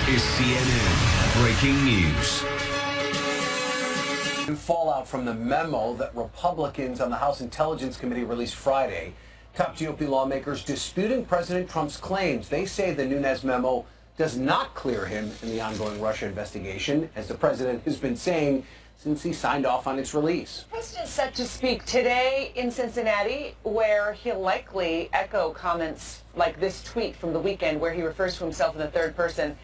is CNN Breaking News. Fallout from the memo that Republicans on the House Intelligence Committee released Friday. Top GOP lawmakers disputing President Trump's claims. They say the Nunes memo does not clear him in the ongoing Russia investigation, as the president has been saying since he signed off on its release. The president's set to speak today in Cincinnati, where he'll likely echo comments like this tweet from the weekend where he refers to himself in the third person.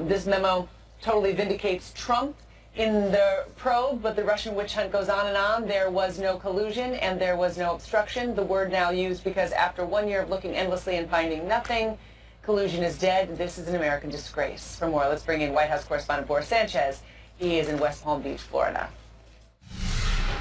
This memo totally vindicates Trump in the probe, but the Russian witch hunt goes on and on. There was no collusion and there was no obstruction. The word now used because after 1 year of looking endlessly and finding nothing, collusion is dead. This is an American disgrace. For more, let's bring in White House correspondent Boris Sanchez. He is in West Palm Beach, Florida.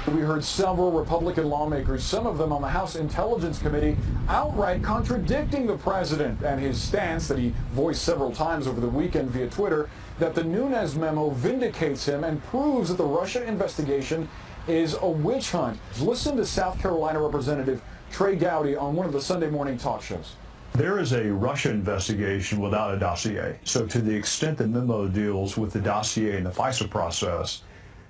We heard several Republican lawmakers, some of them on the House Intelligence Committee, outright contradicting the president and his stance that he voiced several times over the weekend via Twitter, that the Nunes memo vindicates him and proves that the Russia investigation is a witch hunt. Listen to South Carolina Representative Trey Gowdy on one of the Sunday morning talk shows. There is a Russia investigation without a dossier. So to the extent the memo deals with the dossier in the FISA process,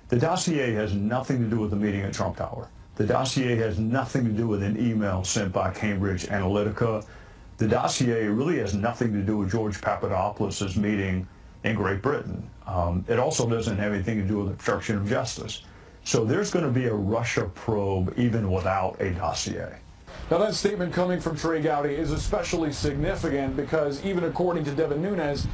the dossier has nothing to do with the meeting at Trump Tower. The dossier has nothing to do with an email sent by Cambridge Analytica. The dossier really has nothing to do with George Papadopoulos' meeting in Great Britain. It also doesn't have anything to do with obstruction of justice. So there's going to be a Russia probe even without a dossier. Now, that statement coming from Trey Gowdy is especially significant because even according to Devin Nunes,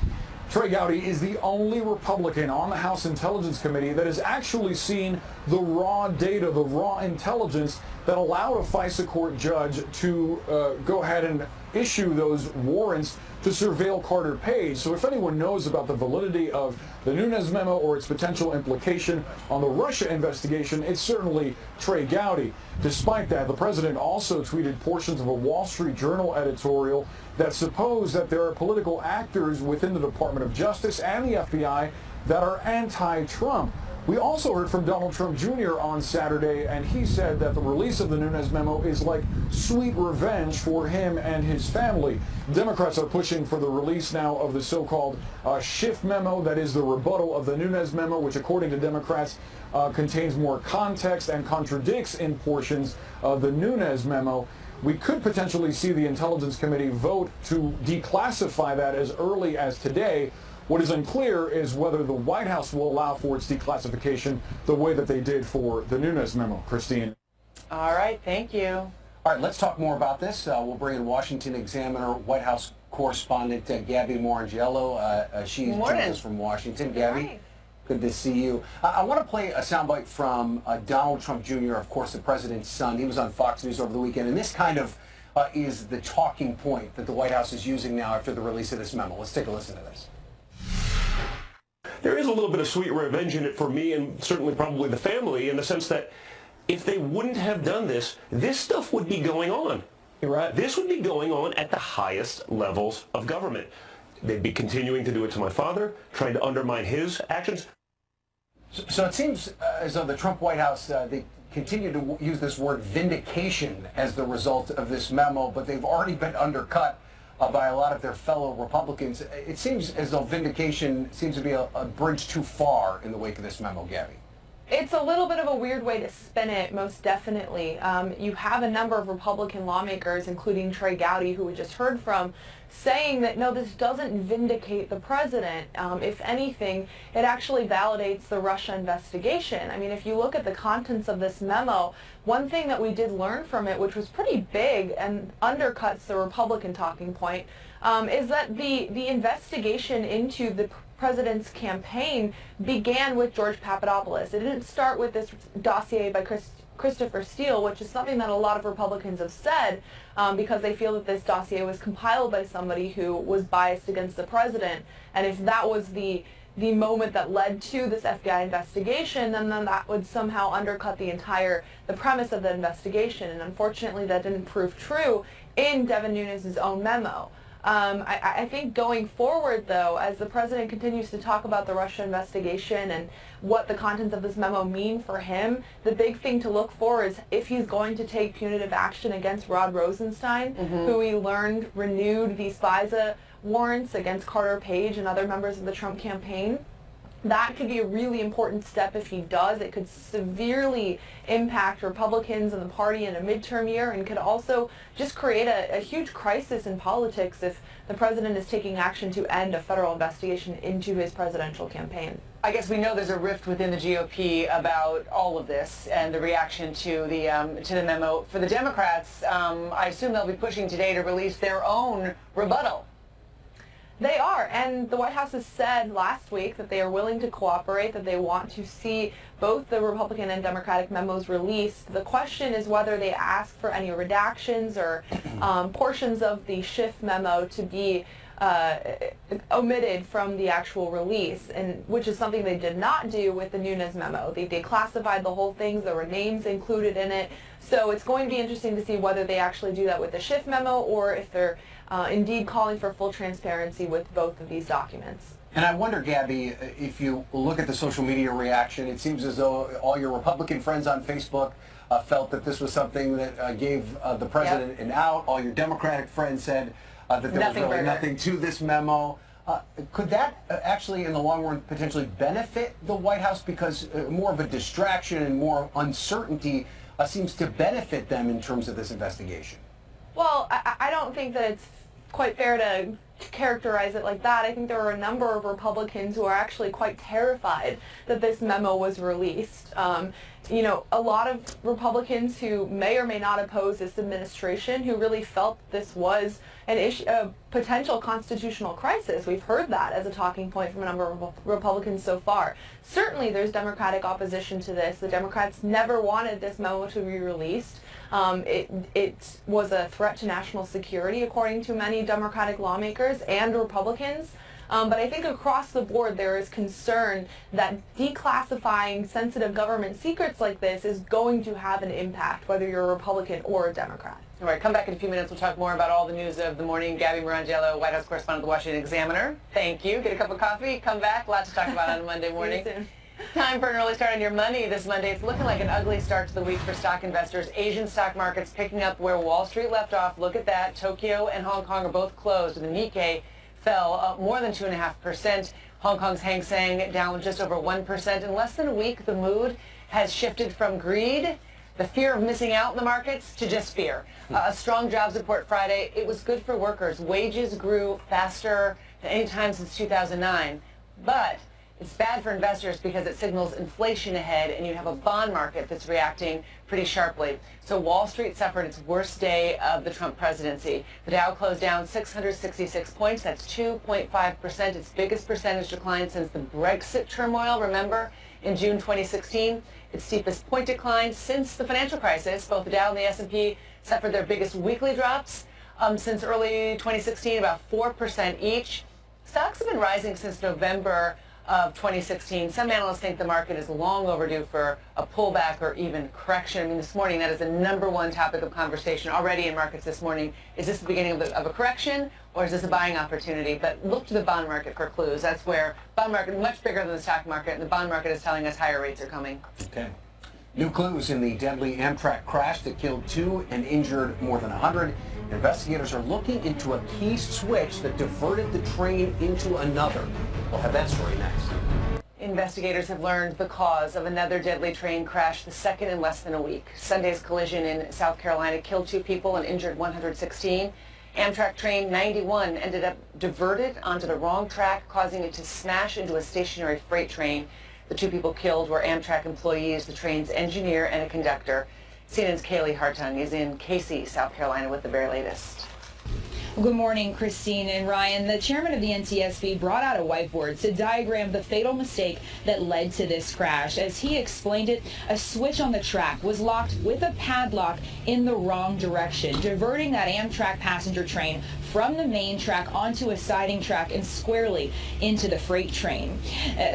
Trey Gowdy is the only Republican on the House Intelligence Committee that has actually seen the raw data, the raw intelligence that allowed a FISA court judge to go ahead and issue those warrants to surveil Carter Page. So if anyone knows about the validity of the Nunes memo or its potential implication on the Russia investigation, it's certainly Trey Gowdy. Despite that, the president also tweeted portions of a Wall Street Journal editorial that suppose that there are political actors within the Department of Justice and the FBI that are anti-Trump. We also heard from Donald Trump Jr. on Saturday, and he said that the release of the Nunes memo is like sweet revenge for him and his family. Democrats are pushing for the release now of the so-called Schiff memo, that is the rebuttal of the Nunes memo, which according to Democrats contains more context and contradicts in portions of the Nunes memo. We could potentially see the Intelligence Committee vote to declassify that as early as today. What is unclear is whether the White House will allow for its declassification the way that they did for the Nunes memo. Christine. All right, thank you. All right, let's talk more about this. We'll bring in Washington Examiner White House correspondent Gabby Morangiello. She joins us from Washington. Gabby, Hi. Good to see you. I want to play a soundbite from Donald Trump Jr., of course, the president's son. He was on Fox News over the weekend, and this kind of is the talking point that the White House is using now after the release of this memo. Let's take a listen to this. There is a little bit of sweet revenge in it for me and certainly probably the family, in the sense that if they wouldn't have done this, this stuff would be going on. You're right. This would be going on at the highest levels of government. They'd be continuing to do it to my father, trying to undermine his actions. So it seems as though the Trump White House, they continue to use this word vindication as the result of this memo, but they've already been undercut by a lot of their fellow Republicans. It seems as though vindication seems to be a bridge too far in the wake of this memo, Gabby. It's a little bit of a weird way to spin it, most definitely. You have a number of Republican lawmakers, including Trey Gowdy, who we just heard from, saying that, no, this doesn't vindicate the president. If anything, it actually validates the Russia investigation. I mean, if you look at the contents of this memo, one thing that we did learn from it, which was pretty big and undercuts the Republican talking point, is that the investigation into the president's campaign began with George Papadopoulos. It didn't start with this dossier by Christopher Steele, which is something that a lot of Republicans have said because they feel that this dossier was compiled by somebody who was biased against the president. And if that was the moment that led to this FBI investigation, then that would somehow undercut the premise of the investigation. And unfortunately, that didn't prove true in Devin Nunes' own memo. I think going forward, though, as the president continues to talk about the Russia investigation and what the contents of this memo mean for him, the big thing to look for is if he's going to take punitive action against Rod Rosenstein, who we learned renewed these FISA warrants against Carter Page and other members of the Trump campaign. That could be a really important step if he does. It could severely impact Republicans and the party in a midterm year, and could also just create a huge crisis in politics if the president is taking action to end a federal investigation into his presidential campaign. I guess we know there's a rift within the GOP about all of this and the reaction to the memo. For the Democrats, I assume they'll be pushing today to release their own rebuttal. They are, and the White House has said last week that they are willing to cooperate, that they want to see both the Republican and Democratic memos released. The question is whether they ask for any redactions or portions of the Schiff memo to be omitted from the actual release, and which is something they did not do with the Nunes memo. They declassified the whole thing. There were names included in it. So it's going to be interesting to see whether they actually do that with the Schiff memo or if they're indeed calling for full transparency with both of these documents. And I wonder, Gabby, if you look at the social media reaction, it seems as though all your Republican friends on Facebook felt that this was something that gave the president an out. All your Democratic friends said that there was really nothing to this memo. Could that actually, in the long run, potentially benefit the White House? Because more of a distraction and more uncertainty seems to benefit them in terms of this investigation. Well, I don't think that it's quite fair to characterize it like that. I think there are a number of Republicans who are actually quite terrified that this memo was released. You know, a lot of Republicans who may or may not oppose this administration who really felt this was an issue, a potential constitutional crisis. We've heard that as a talking point from a number of Republicans so far. Certainly there's Democratic opposition to this. The Democrats never wanted this memo to be released. It was a threat to national security, according to many Democratic lawmakers and Republicans. But I think across the board there is concern that declassifying sensitive government secrets like this is going to have an impact, whether you're a Republican or a Democrat. All right, come back in a few minutes. We'll talk more about all the news of the morning. Gabby Marangelo, White House correspondent of the Washington Examiner. Thank you. Get a cup of coffee. Come back. Lots to talk about on a Monday morning. See you soon. Time for an early start on your money this Monday. It's looking like an ugly start to the week for stock investors. Asian stock markets picking up where Wall Street left off. Look at that. Tokyo and Hong Kong are both closed. The Nikkei fell more than 2.5%. Hong Kong's Hang Seng down just over 1%. In less than a week, the mood has shifted from greed, the fear of missing out in the markets, to just fear. A strong jobs report Friday. It was good for workers. Wages grew faster than any time since 2009. But it's bad for investors because it signals inflation ahead, and you have a bond market that's reacting pretty sharply. So Wall Street suffered its worst day of the Trump presidency. The Dow closed down 666 points. That's 2.5%, its biggest percentage decline since the Brexit turmoil, remember, in June 2016. Its steepest point decline since the financial crisis. Both the Dow and the S&P suffered their biggest weekly drops since early 2016, about 4% each. Stocks have been rising since November of 2016. Some analysts think the market is long overdue for a pullback or even correction. I mean, this morning, that is the #1 topic of conversation already in markets this morning. Is this the beginning of a correction, or is this a buying opportunity? But look to the bond market for clues. That's where bond market, much bigger than the stock market, and the bond market is telling us higher rates are coming. Okay. New clues in the deadly Amtrak crash that killed 2 and injured more than 100. Investigators are looking into a key switch that diverted the train into another. We'll have that story next. Investigators have learned the cause of another deadly train crash, the second in less than a week. Sunday's collision in South Carolina killed 2 people and injured 116. Amtrak train 91 ended up diverted onto the wrong track, causing it to smash into a stationary freight train. The 2 people killed were Amtrak employees, the train's engineer and a conductor. CNN's Kaylee Hartung is in Casey, South Carolina, with the very latest. Good morning, Christine and Ryan. The chairman of the NTSB brought out a whiteboard to diagram the fatal mistake that led to this crash. As he explained it, a switch on the track was locked with a padlock in the wrong direction, diverting that Amtrak passenger train from the main track onto a siding track and squarely into the freight train.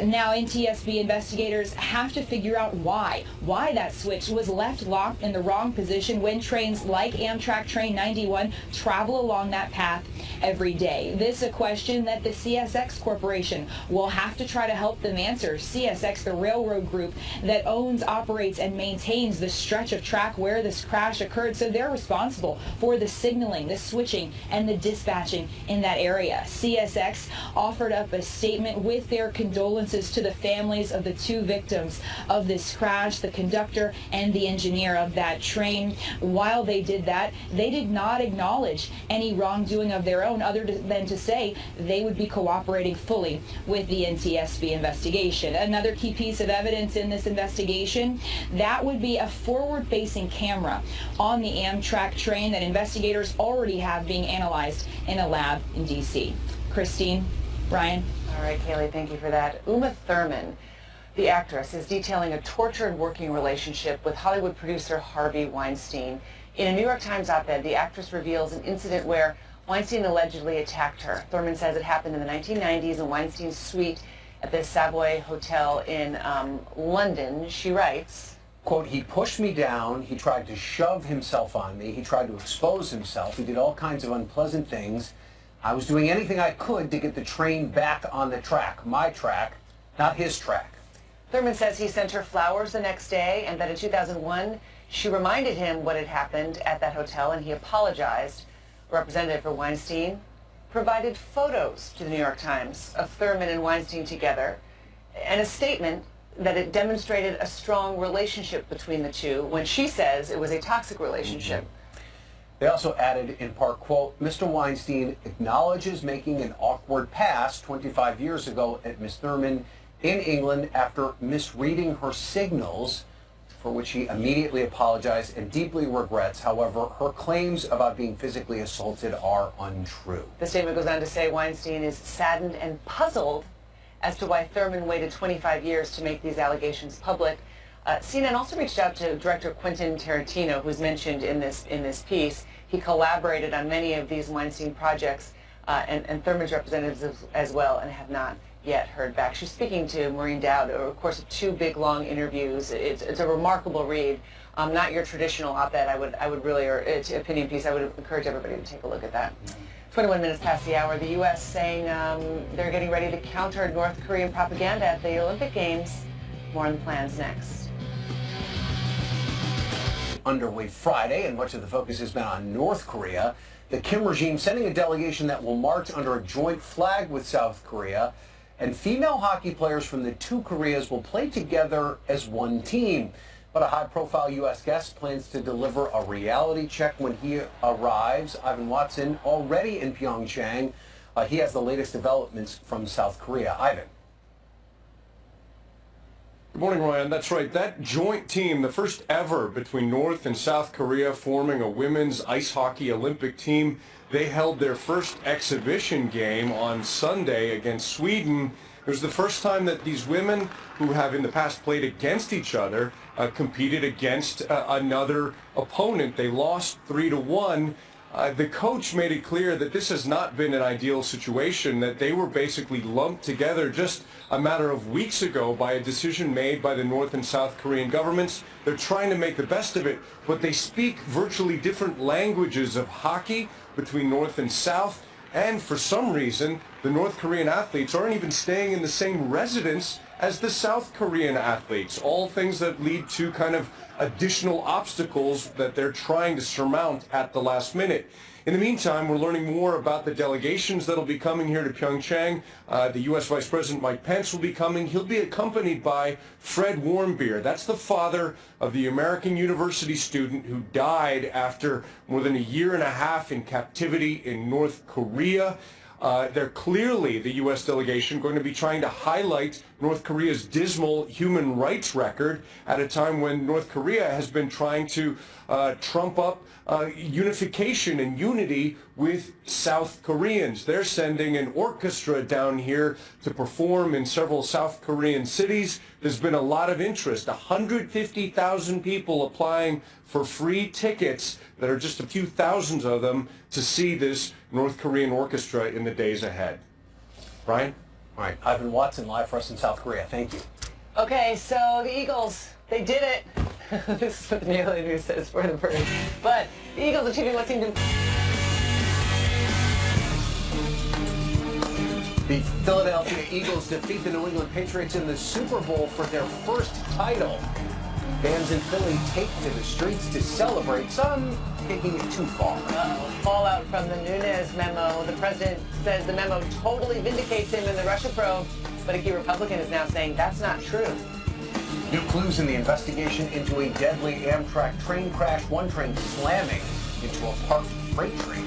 Now, NTSB investigators have to figure out why that switch was left locked in the wrong position when trains like Amtrak Train 91 travel along that path every day. This is a question that the CSX Corporation will have to try to help them answer. CSX, the railroad group that owns, operates, and maintains the stretch of track where this crash occurred, so they're responsible for the signaling, the switching, and the dispatching in that area. CSX offered up a statement with their condolences to the families of the two victims of this crash, the conductor and the engineer of that train. While they did that, they did not acknowledge any wrongdoing of their own other than to say they would be cooperating fully with the NTSB investigation. Another key piece of evidence in this investigation, that would be a forward-facing camera on the Amtrak train that investigators already have being analyzed in a lab in D.C. Christine, Ryan. All right, Kaylee, thank you for that. Uma Thurman, the actress, is detailing a tortured working relationship with Hollywood producer Harvey Weinstein. In a New York Times op-ed, the actress reveals an incident where Weinstein allegedly attacked her. Thurman says it happened in the 1990s in Weinstein's suite at the Savoy Hotel in London. She writes, quote, he pushed me down, he tried to shove himself on me, he tried to expose himself, he did all kinds of unpleasant things. I was doing anything I could to get the train back on the track, my track, not his track. Thurman says he sent her flowers the next day and that in 2001 she reminded him what had happened at that hotel and he apologized. A representative for Weinstein provided photos to the New York Times of Thurman and Weinstein together and a statement that it demonstrated a strong relationship between the two when she says it was a toxic relationship. They also added in part, quote, Mr. Weinstein acknowledges making an awkward pass 25 years ago at Miss Thurman in England after misreading her signals, for which he immediately apologized and deeply regrets. However, her claims about being physically assaulted are untrue. The statement goes on to say Weinstein is saddened and puzzled as to why Thurman waited 25 years to make these allegations public. CNN also reached out to director Quentin Tarantino, who's mentioned in this piece. He collaborated on many of these Weinstein projects and Thurman's representatives as well, and have not yet heard back. She's speaking to Maureen Dowd over the course of 2 big, long interviews. It's a remarkable read. Not your traditional op-ed, I would really, or opinion piece. I would encourage everybody to take a look at that. 21 minutes past the hour. The U.S. saying they're getting ready to counter North Korean propaganda at the Olympic Games. More on the plans next. Underway Friday, and much of the focus has been on North Korea. The Kim regime sending a delegation that will march under a joint flag with South Korea, and female hockey players from the 2 Koreas will play together as one team. But a high-profile U.S. guest plans to deliver a reality check when he arrives. Ivan Watson, already in Pyeongchang. He has the latest developments from South Korea. Ivan. Good morning, Ryan. That's right. That joint team, the first ever between North and South Korea, forming a women's ice hockey Olympic team. They held their first exhibition game on Sunday against Sweden. It was the first time that these women, who have in the past played against each other, competed against another opponent. They lost 3-1. The coach made it clear that this has not been an ideal situation, that they were basically lumped together just a matter of weeks ago by a decision made by the North and South Korean governments. They're trying to make the best of it, but they speak virtually different languages of hockey between North and South, and for some reason, the North Korean athletes aren't even staying in the same residence as the South Korean athletes, all things that lead to kind of additional obstacles that they're trying to surmount at the last minute. In the meantime, we're learning more about the delegations that'll be coming here to Pyeongchang. The U.S. Vice President Mike Pence will be coming. He'll be accompanied by Fred Warmbier. That's the father of the American university student who died after more than a year and a half in captivity in North Korea. They're clearly, the U.S. delegation, going to be trying to highlight North Korea's dismal human rights record at a time when North Korea has been trying to trump up unification and unity with South Koreans. They're sending an orchestra down here to perform in several South Korean cities. There's been a lot of interest. 150,000 people applying for free tickets. There are just a few thousands of them to see this North Korean orchestra in the days ahead. Brian? All right, Ivan Watson, live for us in South Korea. Thank you. Okay, so the Eagles, they did it. This is what the Daily News says for the Birds. But the Eagles achieving what seemed to... The Philadelphia Eagles defeat the New England Patriots in the Super Bowl for their first title. Fans in Philly take to the streets to celebrate, some taking it too far. Fallout from the Nunes memo. The president says the memo totally vindicates him in the Russia probe, but a key Republican is now saying that's not true. New clues in the investigation into a deadly Amtrak train crash, one train slamming into a parked freight train.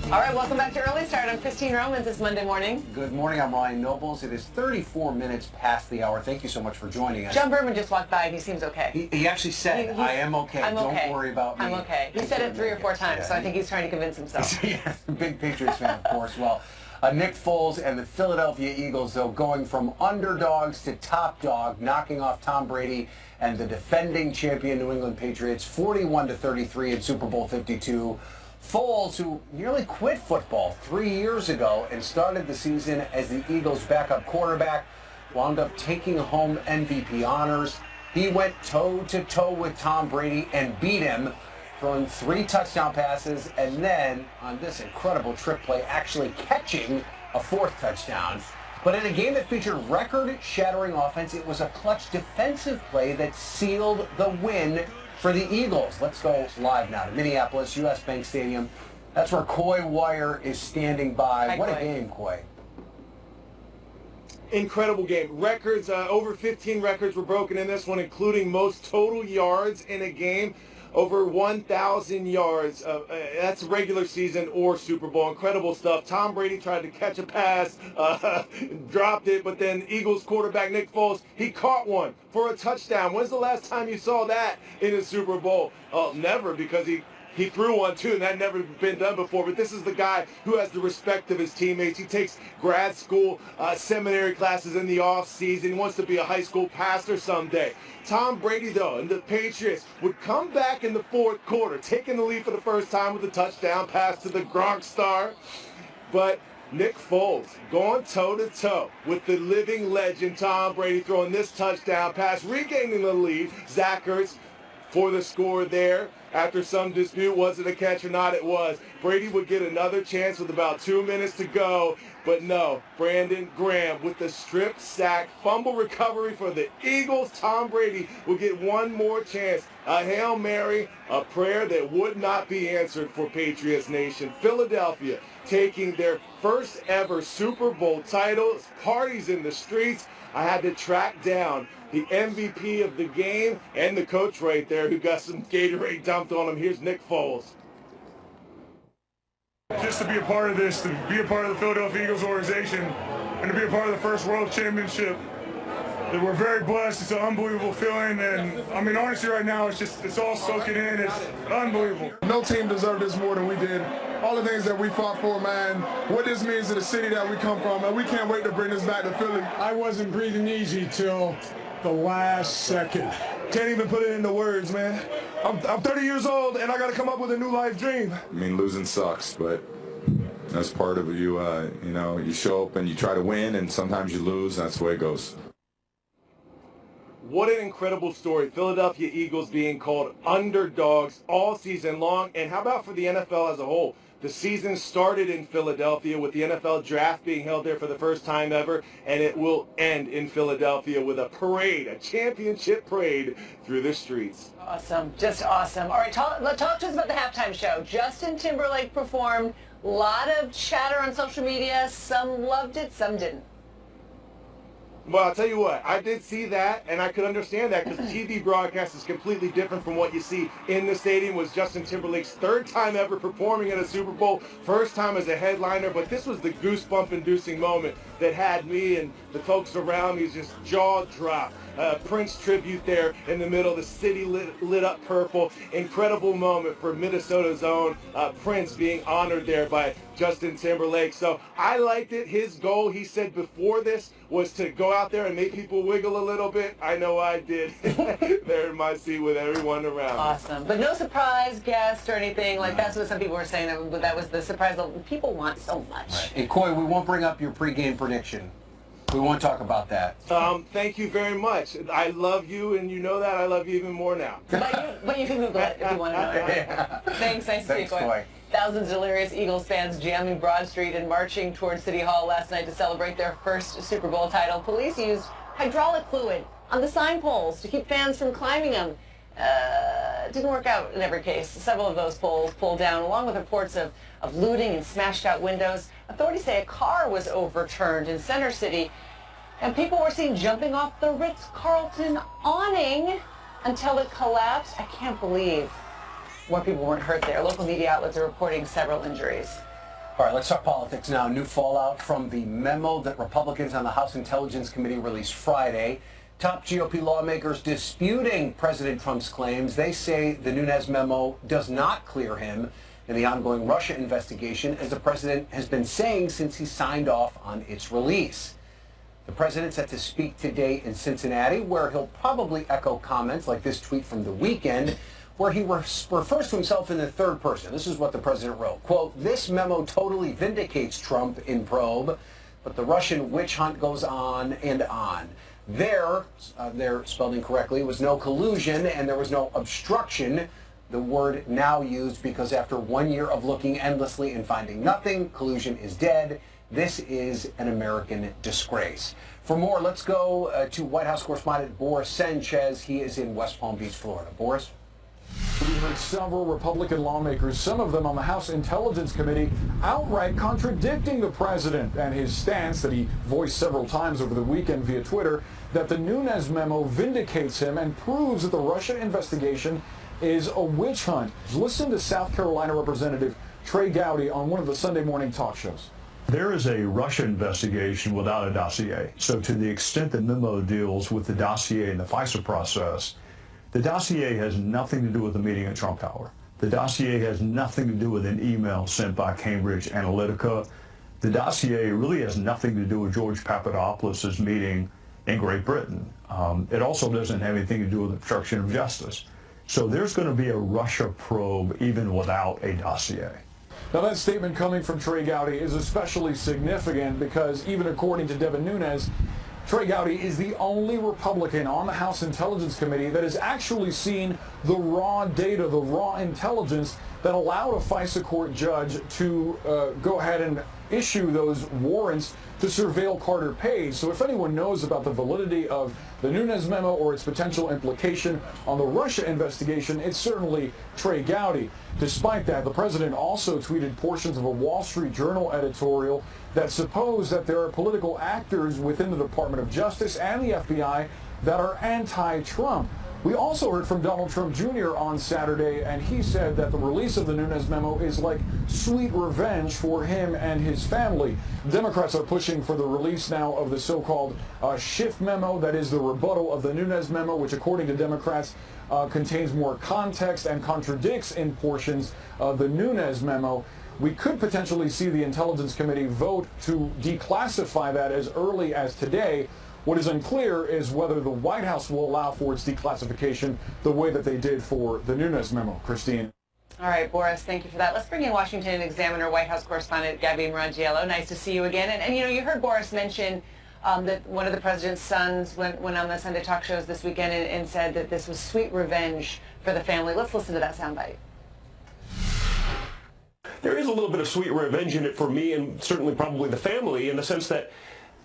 All right, welcome back to Early Start. I'm Christine Romans. It's Monday morning. Good morning. I'm Ryan Nobles. It is 34 minutes past the hour. Thank you so much for joining us. John Berman just walked by and he seems okay. He actually said, I am okay. I'm okay. Don't worry about me. I'm okay. He said it 3 or 4 times, Yeah. so I think he's trying to convince himself. Yeah, big Patriots fan, of course. Well, Nick Foles and the Philadelphia Eagles, though, going from underdogs to top dog, knocking off Tom Brady and the defending champion New England Patriots 41-33 in Super Bowl 52. Foles, who nearly quit football 3 years ago and started the season as the Eagles' backup quarterback, wound up taking home MVP honors. He went toe-to-toe with Tom Brady and beat him, throwing 3 touchdown passes, and then, on this incredible trick play, actually catching a 4th touchdown. But in a game that featured record-shattering offense, it was a clutch defensive play that sealed the win for the Eagles. Let's go live now to Minneapolis, U.S. Bank Stadium. That's where Coy Wire is standing by. Hi, what Coy. a game, Coy. Incredible game. Records, over 15 records were broken in this one, including most total yards in a game. Over 1,000 yards. That's regular season or Super Bowl. Incredible stuff. Tom Brady tried to catch a pass, dropped it, but then Eagles quarterback Nick Foles, he caught one for a touchdown. When's the last time you saw that in a Super Bowl? Oh, never, because he threw one too, and that never been done before. But this is the guy who has the respect of his teammates. He takes grad school, seminary classes in the off season. He wants to be a high school pastor someday. Tom Brady, though, and the Patriots would come back in the 4th quarter, taking the lead for the first time with a touchdown pass to the Gronk star. But Nick Foles going toe-to-toe with the living legend Tom Brady, throwing this touchdown pass, regaining the lead. Zach Ertz for the score there. After some dispute, was it a catch or not? It was. Brady would get another chance with about 2 minutes to go, but no. Brandon Graham with the strip sack, fumble recovery for the Eagles. Tom Brady will get one more chance. A Hail Mary, a prayer that would not be answered for Patriots Nation. Philadelphia taking their first ever Super Bowl title. Parties in the streets. I had to track down the MVP of the game and the coach right there who got some Gatorade dumped on him. Here's Nick Foles. Just to be a part of this, to be a part of the Philadelphia Eagles organization, and to be a part of the first World Championship, that we're very blessed. It's an unbelievable feeling, and I mean, honestly, right now, it's all soaking in. It's unbelievable. No team deserved this more than we did. All the things that we fought for, man, what this means to the city that we come from, and we can't wait to bring this back to Philly. I wasn't breathing easy till the last second. Can't even put it into words, man. I'm 30 years old, and I got to come up with a new life dream. I mean, losing sucks, but that's part of it. You know, you show up and you try to win, and sometimes you lose. That's the way it goes. What an incredible story. Philadelphia Eagles being called underdogs all season long. And how about for the NFL as a whole? The season started in Philadelphia with the NFL draft being held there for the first time ever, and it will end in Philadelphia with a parade, a championship parade through the streets. Awesome. Just awesome. All right, talk to us about the halftime show. Justin Timberlake performed. A lot of chatter on social media. Some loved it, some didn't. Well, I'll tell you what, I did see that, and I could understand that because the TV broadcast is completely different from what you see in the stadium. It was Justin Timberlake's 3rd time ever performing at a Super Bowl, 1st time as a headliner, but this was the goosebump-inducing moment that had me and the folks around me just jaw dropped. Prince tribute there in the middle, the city lit up purple. Incredible moment for Minnesota's own Prince being honored there by Justin Timberlake. So I liked it. His goal, he said before this, was to go out there and make people wiggle a little bit. I know I did there in my seat with everyone around. Awesome. But no surprise guest or anything. Like, that's what some people were saying. That was the surprise that people want so much. Right. Hey, Coy, we won't bring up your pregame prediction. We won't talk about that. Thank you very much. I love you, and you know that. I love you even more now. But you can Google it if you want to know. Yeah. Thanks. Nice to see you, Coy. Thousands of delirious Eagles fans jamming Broad Street and marching towards City Hall last night to celebrate their first Super Bowl title. Police used hydraulic fluid on the sign poles to keep fans from climbing them. Didn't work out in every case. Several of those poles pulled down, along with reports of looting and smashed out windows. Authorities say a car was overturned in Center City, and people were seen jumping off the Ritz-Carlton awning until it collapsed. I can't believe more people weren't hurt there. Local media outlets are reporting several injuries. All right, let's talk politics now. New fallout from the memo that Republicans on the House Intelligence Committee released Friday. Top GOP lawmakers disputing President Trump's claims. They say the Nunes memo does not clear him in the ongoing Russia investigation, as the president has been saying since he signed off on its release. The president's set to speak today in Cincinnati, where he'll probably echo comments like this tweet from the weekend, where he refers to himself in the third person. This is what the president wrote. Quote, "This memo totally vindicates Trump in probe, but the Russian witch hunt goes on and on. There, spelled incorrectly, was no collusion and there was no obstruction." The word now used because after 1 year of looking endlessly and finding nothing, collusion is dead. This is an American disgrace. For more, let's go to White House correspondent Boris Sanchez. He is in West Palm Beach, Florida. Boris? We heard several Republican lawmakers, some of them on the House Intelligence Committee, outright contradicting the president and his stance that he voiced several times over the weekend via Twitter, that the Nunes memo vindicates him and proves that the Russia investigation is a witch hunt. Listen to South Carolina Representative Trey Gowdy on one of the Sunday morning talk shows. There is a Russia investigation without a dossier. So to the extent the memo deals with the dossier and the FISA process, the dossier has nothing to do with the meeting at Trump Tower. The dossier has nothing to do with an email sent by Cambridge Analytica. The dossier really has nothing to do with George Papadopoulos' meeting in Great Britain. It also doesn't have anything to do with obstruction of justice. So there's going to be a Russia probe even without a dossier. Now, that statement coming from Trey Gowdy is especially significant because even according to Devin Nunes, Trey Gowdy is the only Republican on the House Intelligence Committee that has actually seen the raw data, the raw intelligence that allowed a FISA court judge to go ahead and issue those warrants to surveil Carter Page. So if anyone knows about the validity of the Nunes memo or its potential implication on the Russia investigation, it's certainly Trey Gowdy. Despite that, the president also tweeted portions of a Wall Street Journal editorial that suppose that there are political actors within the Department of Justice and the FBI that are anti-Trump. We also heard from Donald Trump Jr. on Saturday, and he said that the release of the Nunes memo is like sweet revenge for him and his family. Democrats are pushing for the release now of the so-called Schiff memo, that is the rebuttal of the Nunes memo, which according to Democrats contains more context and contradicts in portions of the Nunes memo. We could potentially see the Intelligence Committee vote to declassify that as early as today. What is unclear is whether the White House will allow for its declassification the way that they did for the Nunes memo. Christine. All right, Boris, thank you for that. Let's bring in Washington Examiner White House correspondent Gabby Marangelo. Nice to see you again. And you know, you heard Boris mention that one of the president's sons went on the Sunday talk shows this weekend and said that this was sweet revenge for the family. Let's listen to that soundbite. There is a little bit of sweet revenge in it for me and certainly probably the family, in the sense that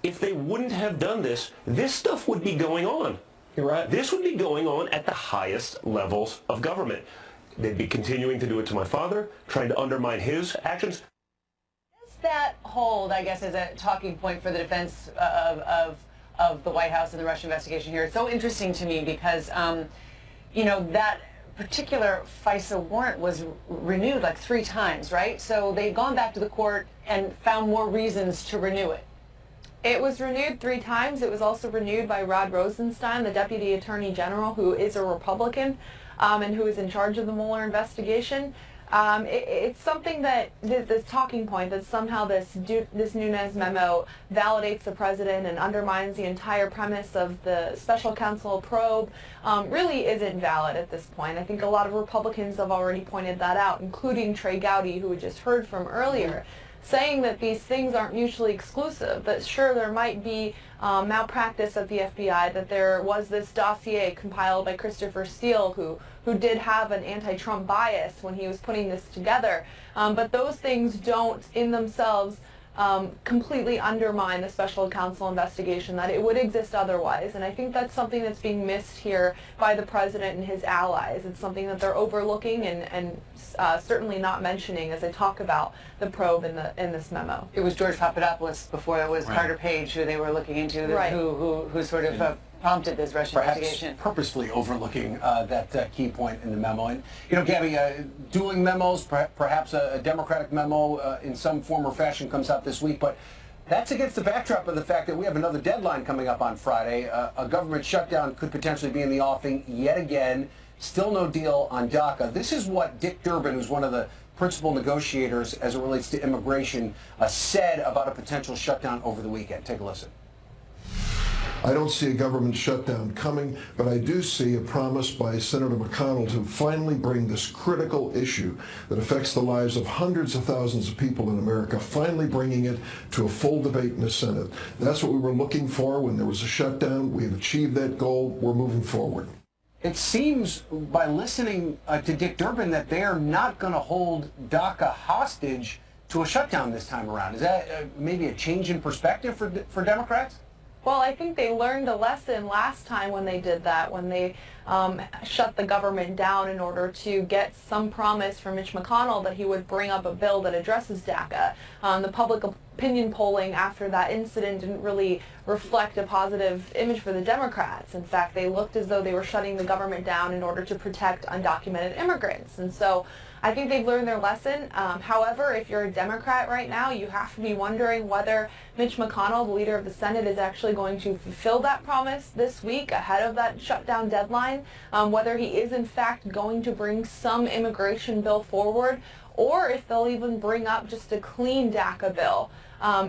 if they wouldn't have done this, this stuff would be going on. You're right. This would be going on at the highest levels of government. They'd be continuing to do it to my father, trying to undermine his actions. Does that hold, I guess, as a talking point for the defense of the White House and the Russia investigation here? It's so interesting to me because, you know, that particular FISA warrant was renewed like 3 times, right? So they'd gone back to the court and found more reasons to renew it. It was renewed 3 times. It was also renewed by Rod Rosenstein, the Deputy Attorney General, who is a Republican and who is in charge of the Mueller investigation. It's something that, this talking point that somehow this Nunes memo validates the president and undermines the entire premise of the special counsel probe really isn't valid at this point. I think a lot of Republicans have already pointed that out, including Trey Gowdy, who we just heard from earlier, saying that these things aren't mutually exclusive, that sure, there might be malpractice at the FBI, that there was this dossier compiled by Christopher Steele, who did have an anti-Trump bias when he was putting this together, but those things don't in themselves completely undermine the special counsel investigation, that it would exist otherwise. And I think that's something that's being missed here by the president and his allies. It's something that they're overlooking and certainly not mentioning as they talk about the probe in this memo. It was George Papadopoulos before it was Carter Page who they were looking into, who sort of prompted this Russian investigation. Purposefully overlooking that key point in the memo. And, you know, Gabby, dueling memos, perhaps a Democratic memo in some form or fashion comes out this week, but that's against the backdrop of the fact that we have another deadline coming up on Friday. A government shutdown could potentially be in the offing yet again. Still no deal on DACA. This is what Dick Durbin, who's one of the principal negotiators as it relates to immigration, said about a potential shutdown over the weekend. Take a listen. I don't see a government shutdown coming, but I do see a promise by Senator McConnell to finally bring this critical issue that affects the lives of hundreds of thousands of people in America, finally bringing it to a full debate in the Senate. That's what we were looking for when there was a shutdown. We have achieved that goal. We're moving forward. It seems, by listening to Dick Durbin, that they are not going to hold DACA hostage to a shutdown this time around. Is that maybe a change in perspective for Democrats? Well, I think they learned a lesson last time when they did that, when they shut the government down in order to get some promise from Mitch McConnell that he would bring up a bill that addresses DACA. The public opinion polling after that incident didn't really reflect a positive image for the Democrats. In fact, they looked as though they were shutting the government down in order to protect undocumented immigrants. And so I think they've learned their lesson. However, if you're a Democrat right now, you have to be wondering whether Mitch McConnell, the leader of the Senate, is actually going to fulfill that promise this week ahead of that shutdown deadline, whether he is in fact going to bring some immigration bill forward, or if they'll even bring up just a clean DACA bill.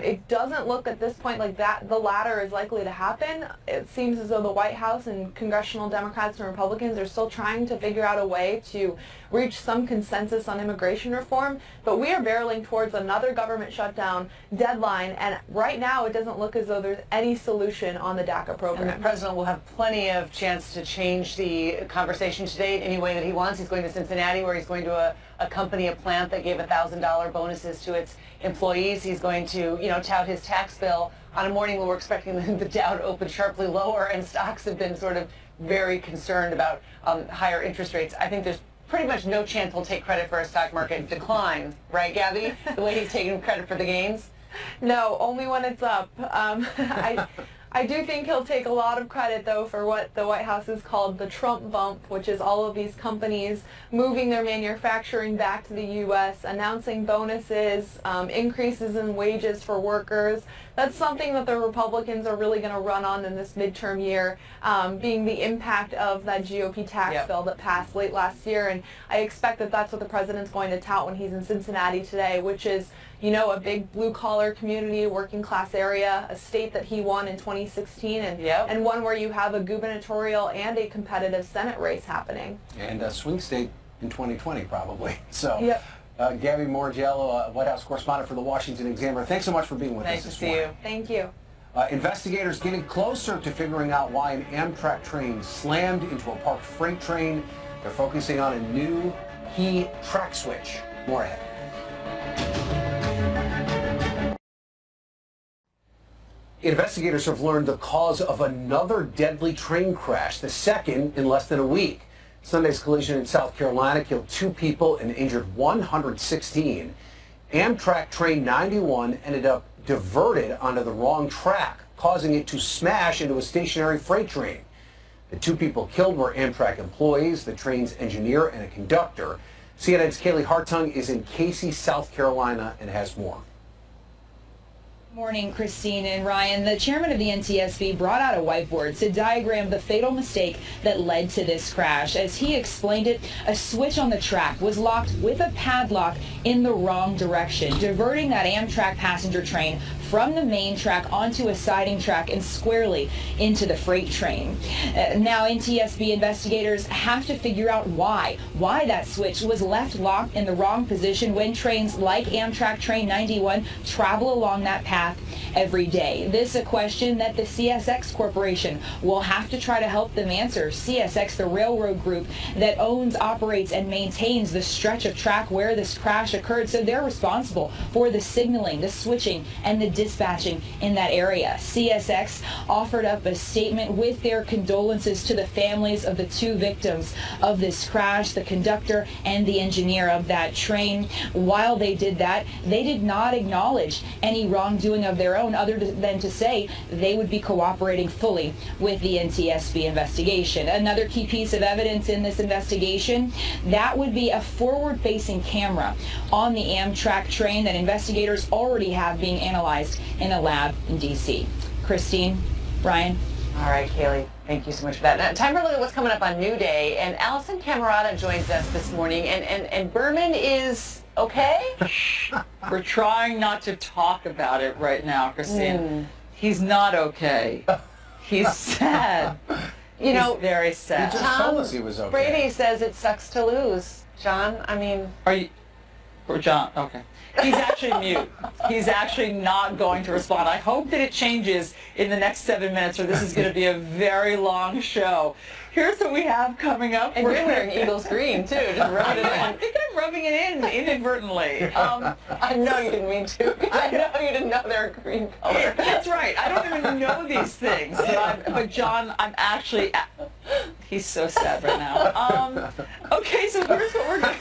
It doesn't look at this point like that the latter is likely to happen. It seems as though the White House and congressional Democrats and Republicans are still trying to figure out a way to reach some consensus on immigration reform, but we are barreling towards another government shutdown deadline, and right now it doesn't look as though there's any solution on the DACA program. And the president will have plenty of chance to change the conversation today any way that he wants. He's going to Cincinnati, where he's going to accompany a plant that gave $1,000 bonuses to its employees. He's going to, tout his tax bill on a morning when we're expecting the Dow to open sharply lower, and stocks have been sort of very concerned about higher interest rates. I think there's pretty much no chance he'll take credit for a stock market decline, right, Gabby? The way he's taking credit for the gains? No, only when it's up. I do think he'll take a lot of credit, though, for what the White House has called the Trump bump, which is all of these companies moving their manufacturing back to the U.S., announcing bonuses, increases in wages for workers. That's something that the Republicans are really going to run on in this midterm year, being the impact of that GOP tax bill that passed late last year. And I expect that that's what the president's going to tout when he's in Cincinnati today, which is, a big blue-collar community, working-class area, a state that he won in 2016, and one where you have a gubernatorial and a competitive Senate race happening. And a swing state in 2020, probably. So, Gabby Morgiello, White House correspondent for the Washington Examiner, thanks so much for being with us this morning. Nice to see you. Thank you. Investigators getting closer to figuring out why an Amtrak train slammed into a parked freight train. They're focusing on a new key track switch. More ahead. Investigators have learned the cause of another deadly train crash, the second in less than a week. Sunday's collision in South Carolina killed 2 people and injured 116. Amtrak train 91 ended up diverted onto the wrong track, causing it to smash into a stationary freight train. The 2 people killed were Amtrak employees, the train's engineer and a conductor. CNN's Kaylee Hartung is in Casey, South Carolina, and has more. Morning, Christine and Ryan. The chairman of the NTSB brought out a whiteboard to diagram the fatal mistake that led to this crash. As he explained it, a switch on the track was locked with a padlock in the wrong direction, diverting that Amtrak passenger train from the main track onto a siding track and squarely into the freight train. Now, NTSB investigators have to figure out why that switch was left locked in the wrong position when trains like Amtrak Train 91 travel along that path every day. This is a question that the CSX Corporation will have to try to help them answer. CSX, the railroad group that owns, operates, and maintains the stretch of track where this crash occurred, so they're responsible for the signaling, the switching, and the dispatching in that area. CSX offered up a statement with their condolences to the families of the two victims of this crash, the conductor and the engineer of that train. While they did that, they did not acknowledge any wrongdoing of their own other than to say they would be cooperating fully with the NTSB investigation. Another key piece of evidence in this investigation, that would be a forward-facing camera on the Amtrak train that investigators already have being analyzed in a lab in D.C. Christine, Ryan. All right, Kaylee, thank you so much for that. Now, time for a look at what's coming up on New Day, and Allison Camerata joins us this morning, and Berman is okay? We're trying not to talk about it right now, Christine. He's not okay. He's sad. You know, he's very sad. He just told us he was okay. Brady says it sucks to lose. John, I mean... Are you... Or John, okay. He's actually mute. He's actually not going to respond. I hope that it changes in the next 7 minutes, or this is going to be a very long show. Here's what we have coming up. And you're wearing Eagles green, too. Just rubbing it in. I think I'm rubbing it in inadvertently. I know you didn't mean to. I know you didn't know they're a green color. That's right. I don't even know these things. But John, I'm actually... He's so sad right now. Okay, so here's what we're going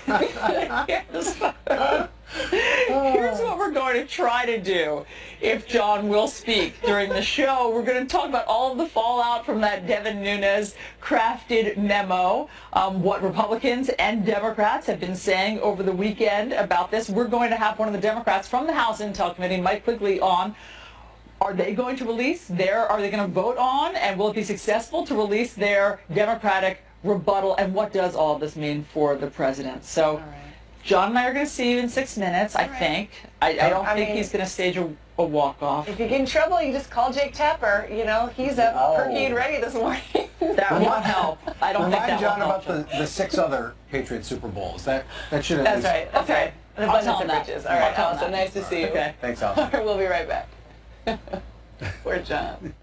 here's what we're going to try to do if John will speak during the show. We're going to talk about all of the fallout from that Devin Nunes crafted memo, what Republicans and Democrats have been saying over the weekend about this. We're going to have one of the Democrats from the House Intel Committee, Mike Quigley, on. Are they going to release are they going to vote on, and will it be successful to release their Democratic rebuttal, and what does all of this mean for the president? So John and I are going to see you in 6 minutes, I think. I don't think he's going to stage a walk-off. If you get in trouble, you just call Jake Tapper. You know, he's up perky and ready this morning. That won't help. I don't think that John will help. about the 6 other Patriots Super Bowls. That should That's right. That's right. The I'll tell abundance him of riches. that. All right, I'll tell Allison, him nice to see you. Okay. Thanks, Allison. All right, we'll be right back. Poor John.